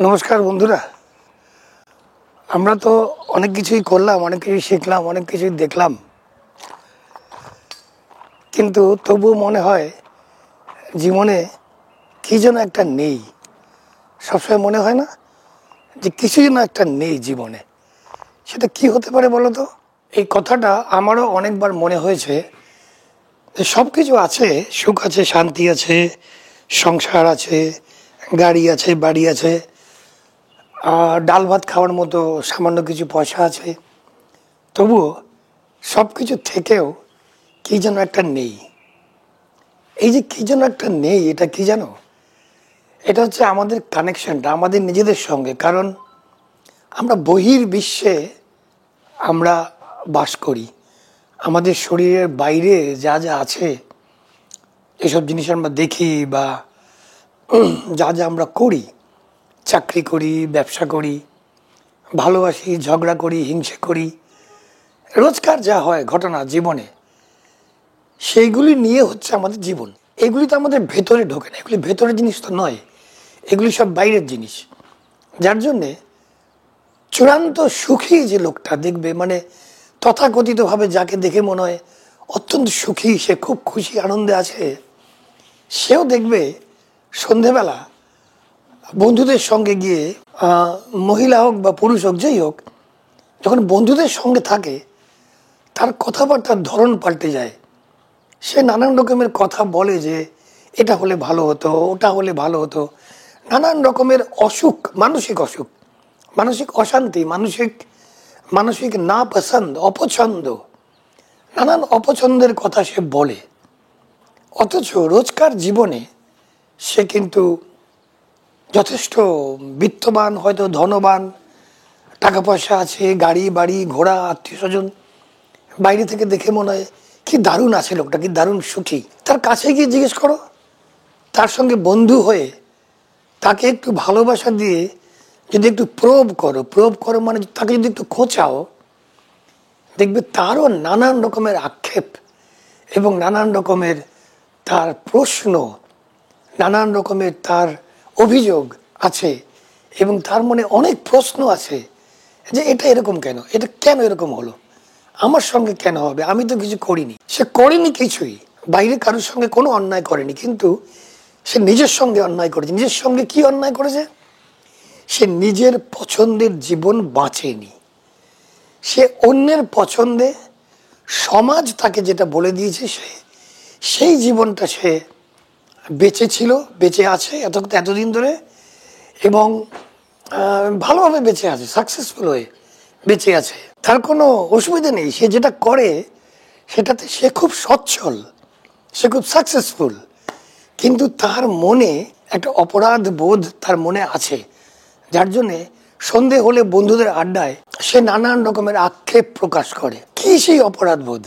নমস্কার বন্ধুরা। আমরা তো অনেক কিছুই করলাম, অনেক কিছুই শিখলাম, অনেক কিছুই দেখলাম, কিন্তু তবুও মনে হয় জীবনে কি যেন একটা নেই। সবসময় মনে হয় না যে কিছু যেন একটা নেই জীবনে? সেটা কি হতে পারে বলো তো? এই কথাটা আমারও অনেকবার মনে হয়েছে যে সব কিছু আছে, সুখ আছে, শান্তি আছে, সংসার আছে, গাড়ি আছে, বাড়ি আছে, ডাল ভাত খাওয়ার মতো সামান্য কিছু পয়সা আছে, তবুও সব কিছু থেকেও কি যেন একটা নেই। এই যে কি যেন একটা নেই, এটা কি জানো? এটা হচ্ছে আমাদের কানেকশনটা আমাদের নিজেদের সঙ্গে। কারণ আমরা বহির্বিশ্বে আমরা বাস করি, আমাদের শরীরের বাইরে যা যা আছে, এসব জিনিস আমরা দেখি বা যা যা আমরা করি, চাকরি করি, ব্যবসা করি, ভালোবাসি, ঝগড়া করি, হিংসে করি, রোজকার যা হয় ঘটনা জীবনে, সেইগুলি নিয়ে হচ্ছে আমাদের জীবন। এগুলি তো আমাদের ভেতরে ঢোকে না, এগুলি ভেতরের জিনিস তো নয়, এগুলি সব বাইরের জিনিস। যার জন্যে চূড়ান্ত সুখী যে লোকটা দেখবে, মানে তথাকথিতভাবে যাকে দেখে মনে হয় অত্যন্ত সুখী, সে খুব খুশি আনন্দে আছে, সেও দেখবে সন্ধেবেলা বন্ধুদের সঙ্গে গিয়ে, মহিলা হোক বা পুরুষ হোক, যেই হোক, যখন বন্ধুদের সঙ্গে থাকে তার কথাবার্তার ধরন পাল্টে যায়। সে নানান রকমের কথা বলে যে এটা হলে ভালো হতো, ওটা হলে ভালো হতো, নানান রকমের অসুখ, মানসিক অসুখ, মানসিক অশান্তি, মানসিক মানসিক না পছন্দ, অপছন্দ, নানান অপছন্দের কথা সে বলে। অথচ রোজকার জীবনে সে কিন্তু যথেষ্ট বিত্তবান, হয়তো ধনবান, টাকা পয়সা আছে, গাড়ি বাড়ি ঘোড়া, আত্মীয় স্বজন, বাইরে থেকে দেখে মনে হয় কি দারুণ আছে লোকটা, কি দারুণ সুখী। তার কাছে গিয়ে জিজ্ঞেস করো, তার সঙ্গে বন্ধু হয়ে তাকে একটু ভালোবাসা দিয়ে যদি একটু প্রোব করো মানে তাকে যদি একটু খোঁচাও, দেখবে তারও নানান রকমের আক্ষেপ এবং নানান রকমের তার প্রশ্ন, নানান রকমের তার অভিযোগ আছে, এবং তার মনে অনেক প্রশ্ন আছে যে এটা এরকম কেন, এটা কেন এরকম হলো, আমার সঙ্গে কেন হবে, আমি তো কিছু করিনি। সে করেনি কিছুই, বাইরে কারোর সঙ্গে কোনো অন্যায় করেনি, কিন্তু সে নিজের সঙ্গে অন্যায় করেছে। নিজের সঙ্গে কি অন্যায় করেছে? সে নিজের পছন্দের জীবন বাঁচেনি, সে অন্যের পছন্দে সমাজ তাকে যেটা বলে দিয়েছে সেই জীবনটা সে বেঁচে ছিল, বেঁচে আছে এতদিন ধরে, এবং ভালোভাবে বেঁচে আছে, সাকসেসফুল হয়ে বেঁচে আছে, তার কোনো অসুবিধা নেই। সে যেটা করে সেটাতে সে খুব সচ্ছল, সে খুব সাকসেসফুল, কিন্তু তার মনে একটা অপরাধ বোধ তার মনে আছে, যার জন্যে সন্ধে হলে বন্ধুদের আড্ডায় সে নানান রকমের আক্ষেপ প্রকাশ করে। কি সেই অপরাধ বোধ?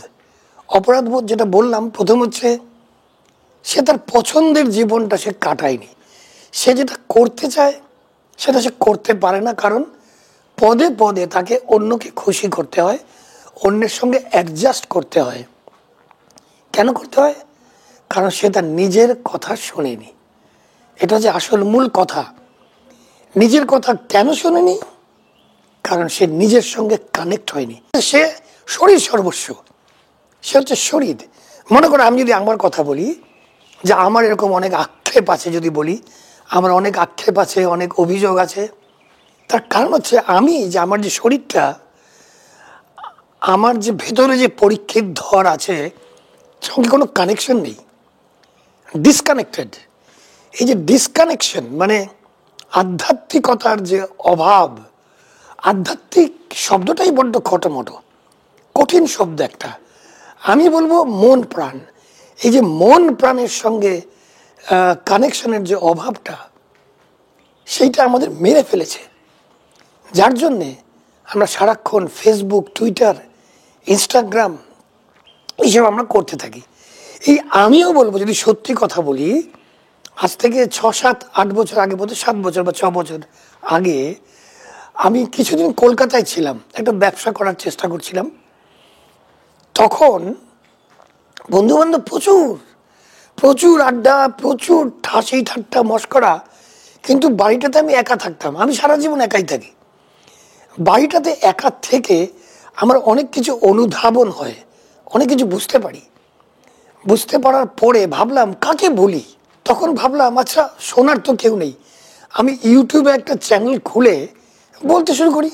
অপরাধ বোধ যেটা বললাম, প্রথম হচ্ছে সে তার পছন্দের জীবনটা সে কাটায়নি। সে যেটা করতে চায় সেটা সে করতে পারে না, কারণ পদে পদে তাকে অন্যকে খুশি করতে হয়, অন্যের সঙ্গে অ্যাডজাস্ট করতে হয়। কেন করতে হয়? কারণ সে তার নিজের কথা শোনেনি। এটা হচ্ছে আসল মূল কথা। নিজের কথা কেন শোনেনি? কারণ সে নিজের সঙ্গে কানেক্ট হয়নি। সে শরীর সর্বস্ব, সে হচ্ছে শরীর। মনে করো আমি যদি আমার কথা বলি, যে আমার এরকম অনেক আক্ষেপ আছে, যদি বলি আমার অনেক আক্ষেপ আছে, অনেক অভিযোগ আছে, তার কারণ হচ্ছে আমি যে আমার যে শরীরটা, আমার যে ভেতরে যে পরীক্ষিত ধর আছে, সঙ্গে কোনো কানেকশন নেই, ডিসকানেক্টেড। এই যে ডিসকানেকশন মানে আধ্যাত্মিকতার যে অভাব, আধ্যাত্মিক শব্দটাই বড্ড খটোমটো, কঠিন শব্দ একটা। আমি বলবো মন প্রাণ। এই যে মন প্রাণের সঙ্গে কানেকশনের যে অভাবটা, সেইটা আমাদের মেরে ফেলেছে, যার জন্যে আমরা সারাক্ষণ ফেসবুক, টুইটার, ইনস্টাগ্রাম এইসব আমরা করতে থাকি। এই আমিও বলবো, যদি সত্যি কথা বলি, আজ থেকে 6, 7, 8 বছর আগে, বোধ 7 বছর বা 6 বছর আগে আমি কিছুদিন কলকাতায় ছিলাম, একটা ব্যবসা করার চেষ্টা করছিলাম। তখন বন্ধুবান্ধব প্রচুর, প্রচুর আড্ডা, প্রচুর হাসি ঠাট্টা মশকরা, কিন্তু বাড়িটাতে আমি একা থাকতাম, আমি সারা জীবন একাই থাকি। বাড়িটাতে একা থেকে আমার অনেক কিছু অনুধাবন হয়, অনেক কিছু বুঝতে পারি। বুঝতে পারার পরে ভাবলাম কাকে বলি। তখন ভাবলাম আচ্ছা শোনার তো কেউ নেই, আমি ইউটিউবে একটা চ্যানেল খুলে বলতে শুরু করি।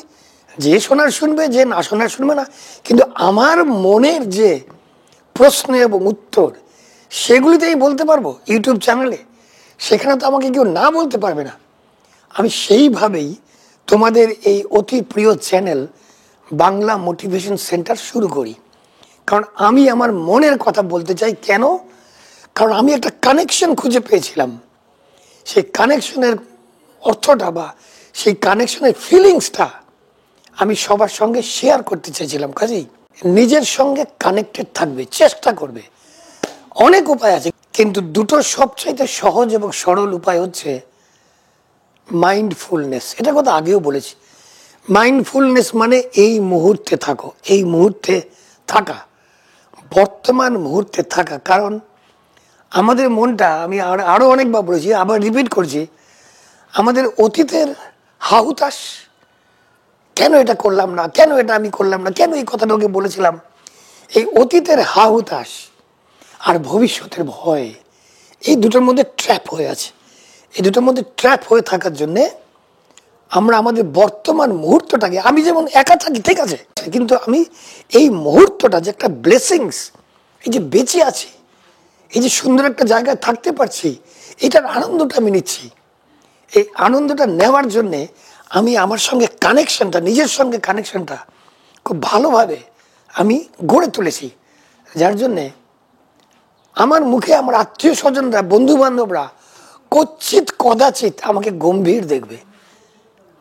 যে শোনার শুনবে, যে না শোনার শুনবে না, কিন্তু আমার মনের যে প্রশ্ন এবং উত্তর সেগুলিতে আমি বলতে পারবো ইউটিউব চ্যানেলে। সেখানে তো আমাকে কেউ না বলতে পারবে না। আমি সেইভাবেই তোমাদের এই অতি প্রিয় চ্যানেল বাংলা মোটিভেশন সেন্টার শুরু করি। কারণ আমি আমার মনের কথা বলতে চাই। কেন? কারণ আমি একটা কানেকশন খুঁজে পেয়েছিলাম। সেই কানেকশনের অর্থটা বা সেই কানেকশনের ফিলিংসটা আমি সবার সঙ্গে শেয়ার করতে চাইছিলাম। কাজেই নিজের সঙ্গে কানেক্টেড থাকবে, চেষ্টা করবে। অনেক উপায় আছে, কিন্তু দুটো সবচাইতে সহজ এবং সরল উপায় হচ্ছে মাইন্ডফুলনেস। এটা কথা আগেও বলেছি। মাইন্ডফুলনেস মানে এই মুহূর্তে থাকো, এই মুহূর্তে থাকা, বর্তমান মুহূর্তে থাকা। কারণ আমাদের মনটা, আমি আরও অনেকবার বলেছি, আবার রিপিট করছি, আমাদের অতীতের হাহুতাশ, কেন এটা করলাম না, কেন এটা আমি করলাম না, কেন এই কথাটা ওকে বলেছিলাম, এই অতীতের হাহুতাশ আর ভবিষ্যতের ভয়, এই দুটোর মধ্যে ট্র্যাপ হয়ে আছে। এই দুটোর মধ্যে ট্র্যাপ হয়ে থাকার জন্যে আমরা আমাদের বর্তমান মুহূর্তটাকে, আমি যেমন একা থাকি ঠিক আছে, কিন্তু আমি এই মুহূর্তটা যে একটা ব্লেসিংস, এই যে বেঁচে আছি, এই যে সুন্দর একটা জায়গায় থাকতে পারছি, এটার আনন্দটা আমি নিচ্ছি। এই আনন্দটা নেওয়ার জন্যে আমি আমার সঙ্গে কানেকশনটা, নিজের সঙ্গে কানেকশনটা খুব ভালোভাবে আমি গড়ে তুলেছি। যার জন্যে আমার মুখে আমার আত্মীয় স্বজনরা, বন্ধু বান্ধবরা কচ্ছিত কদাচিৎ আমাকে গম্ভীর দেখবে।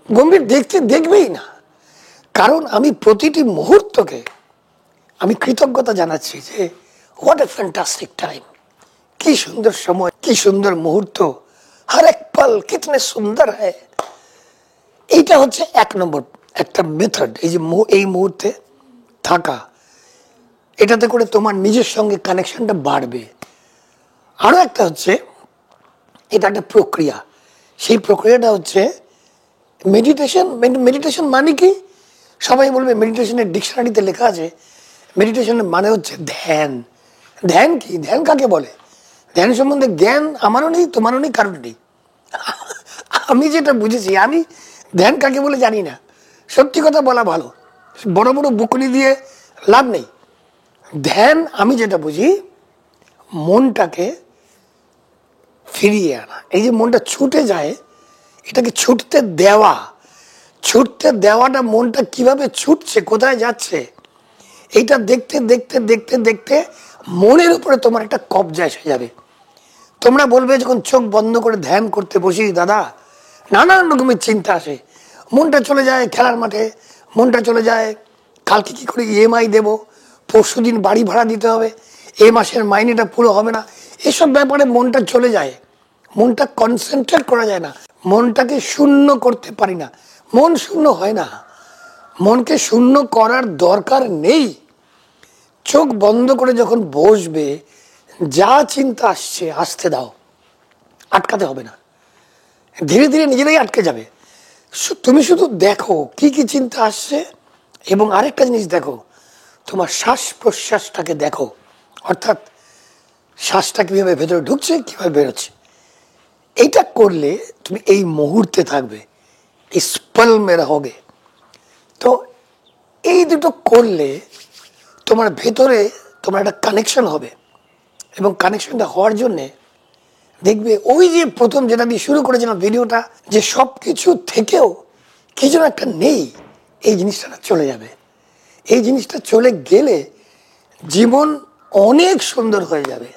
গম্ভীর দেখবেই না। কারণ আমি প্রতিটি মুহূর্তকে আমি কৃতজ্ঞতা জানাচ্ছি যে হোয়াট এ ফ্যান্টাস্টিক টাইম, কি সুন্দর সময়, কি সুন্দর মুহূর্ত, হর এক পল কিতনে সুন্দর হ্যায়। এইটা হচ্ছে এক নম্বর একটা মেথড, এই যে এই মুহূর্তে থাকা। এটাতে করে তোমার নিজের সঙ্গে কানেকশনটা বাড়বে। আরও একটা হচ্ছে, এটা একটা প্রক্রিয়া। সেই প্রক্রিয়াটা হচ্ছে মেডিটেশন। মেডিটেশন মানে কি? সবাই বলবে মেডিটেশনের ডিকশনারিতে লেখা আছে মেডিটেশনের মানে হচ্ছে ধ্যান। ধ্যান কি? ধ্যান কাকে বলে? ধ্যান সম্বন্ধে জ্ঞান আমারও নেই, তোমারও নেই, কারণ নেই। আমি যেটা বুঝেছি, আমি ধ্যান কাকে বলে জানি না। সত্যি কথা বলা ভালো, বড় বড় বুকনি দিয়ে লাভ নেই। ধ্যান আমি যেটা বুঝি, মনটাকে ফিরিয়ে আনা। এই যে মনটা ছুটে যায়, এটাকে ছুটতে দেওয়া। ছুটতে দেওয়াটা, মনটা কিভাবে ছুটছে, কোথায় যাচ্ছে, এইটা দেখতে দেখতে দেখতে দেখতে মনের উপরে তোমার একটা কবজা এসে যাবে। তোমরা বলবে যখন চোখ বন্ধ করে ধ্যান করতে বসি, দাদা নানান রকমের চিন্তা আসে। মনটা চলে যায় খেলার মাঠে, মনটা চলে যায় কালকে কী করে ইএমআই দেবো, পরশু দিন বাড়ি ভাড়া দিতে হবে, এই মাসের মাইনেটা পুরো হবে না, এসব ব্যাপারে মনটা চলে যায়। মনটা কনসেন্ট্রেট করা যায় না, মনটাকে শূন্য করতে পারি না। মন শূন্য হয় না, মনকে শূন্য করার দরকার নেই। চোখ বন্ধ করে যখন বসবে, যা চিন্তা আসছে আসতে দাও, আটকাতে হবে না, ধীরে ধীরে নিজেরাই আটকে যাবে। তুমি শুধু দেখো কি কি চিন্তা আসছে, এবং আরেকটা জিনিস দেখো, তোমার শ্বাস প্রশ্বাসটাকে দেখো, অর্থাৎ শ্বাসটা কীভাবে ভেতরে ঢুকছে, কীভাবে বেরোচ্ছে। এইটা করলে তুমি এই মুহূর্তে থাকবে, ইস পল মে রহোগে। তো এই দুটো করলে তোমার ভেতরে তোমার একটা কানেকশন হবে, এবং কানেকশনটা হওয়ার জন্যে দেখবে ওই যে প্রথম যেটা দিয়ে শুরু করেছিলাম ভিডিওটা, যে সব কিছু থেকেও কি যেন একটা নেই, এই জিনিসটা চলে যাবে। এই জিনিসটা চলে গেলে জীবন অনেক সুন্দর হয়ে যাবে।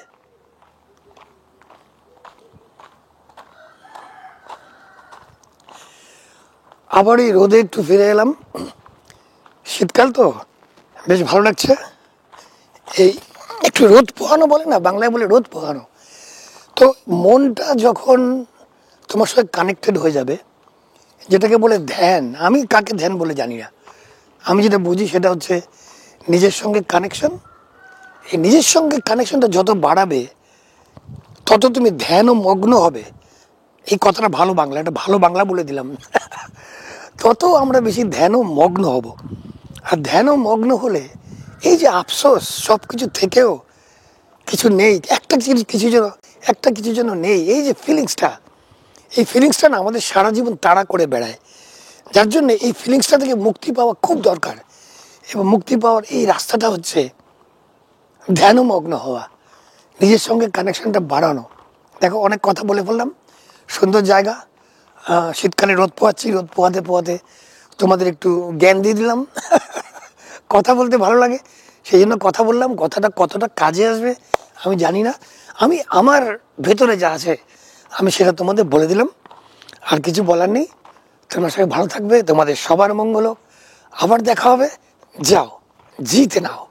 আবার এই রোদে একটু ফিরে এলাম, শীতকাল তো বেশ ভালো লাগছে। এই একটু রোদ পোহানো বলে না, বাংলায় বলে রোদ পোহানো। তো মনটা যখন তোমার সঙ্গে কানেক্টেড হয়ে যাবে, যেটাকে বলে ধ্যান, আমি কাকে ধ্যান বলে জানি না, আমি যেটা বুঝি সেটা হচ্ছে নিজের সঙ্গে কানেকশন। এই নিজের সঙ্গে কানেকশনটা যত বাড়াবে, তত তুমি ধ্যানও মগ্ন হবে, এই কথাটা ভালো বাংলা, এটা ভালো বাংলা বলে দিলাম। তত আমরা বেশি ধ্যানও মগ্ন হব। আর ধ্যানও মগ্ন হলে এই যে আফসোস সব কিছু থেকেও কিছু নেই, একটা কিছু যেন নেই, এই যে ফিলিংসটা, এই ফিলিংসটা না আমাদের সারা জীবন তাড়া করে বেড়ায়। যার জন্য এই ফিলিংসটা থেকে মুক্তি পাওয়া খুব দরকার। এবং মুক্তি পাওয়ার এই রাস্তাটা হচ্ছে ধ্যানমগ্ন হওয়া, নিজের সঙ্গে কানেকশনটা বাড়ানো। দেখো অনেক কথা বলে ফেললাম, সুন্দর জায়গা, শীতকালে রোদ পোহাচ্ছি, রোদ পোহাতে পোহাতে তোমাদের একটু জ্ঞান দিয়ে দিলাম। কথা বলতে ভালো লাগে, সেই জন্য কথা বললাম। কথাটা কতটা কাজে আসবে আমি জানি না, আমি আমার ভেতরে যা আছে আমি সেটা তোমাদের বলে দিলাম। আর কিছু বলার নেই। তোমরা সবাই ভালো থাকবে, তোমাদের সবার মঙ্গল হোক। আবার দেখা হবে। যাও, জিতে নাও।